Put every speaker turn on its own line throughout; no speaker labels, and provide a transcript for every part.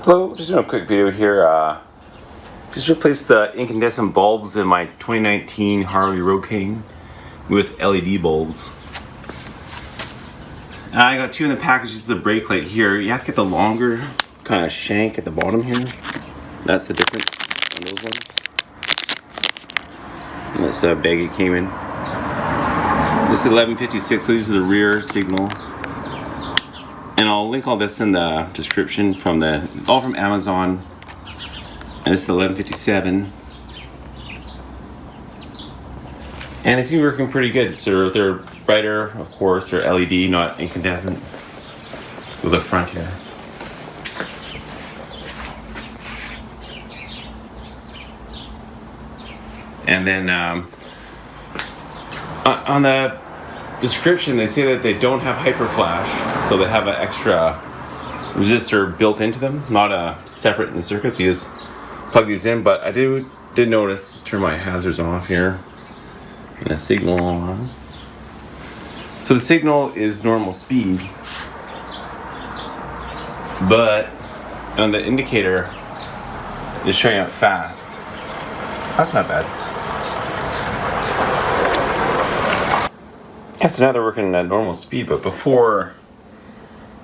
Hello, just doing a quick video here. Just replaced the incandescent bulbs in my 2019 Harley Road King with LED bulbs. I got two in the package. This is the brake light here. You have to get the longer kind of shank at the bottom here. That's the difference on those ones. And that's the bag it came in. This is 1156, so these are the rear signal. And I'll link all this in the description all from Amazon. And this is the 1157. And they seem working pretty good. So they're brighter, of course. They're LED, not incandescent. With the front here. And then on the description, they say that they don't have hyper flash, so they have an extra resistor built into them, not a separate in the circuit. So you just plug these in. But I did notice. Let's turn my hazards off here and a signal on. So the signal is normal speed, but on the indicator it's showing up fast. That's not bad. Yeah, so now they're working at normal speed, but before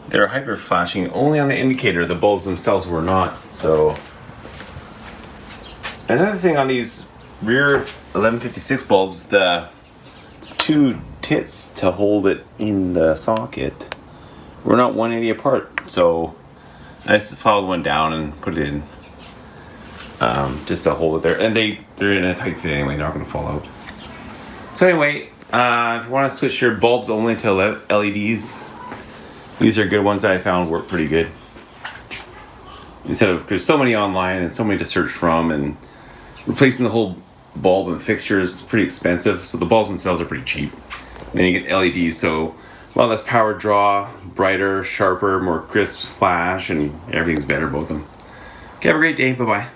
they're hyper flashing only on the indicator. The bulbs themselves were not. So another thing on these rear 1156 bulbs, the two tits to hold it in the socket were not 180 apart. So I just followed one down and put it in just to hold it there. And they're in a tight fit anyway, they're not going to fall out. So anyway, if you want to switch your bulbs only to LEDs, these are good ones that I found work pretty good. Instead of, there's so many online and so many to search from, and replacing the whole bulb and fixture is pretty expensive. So the bulbs themselves are pretty cheap. And then you get LEDs, so a lot less power draw, brighter, sharper, more crisp flash, and everything's better, both of them. Okay, have a great day. Bye-bye.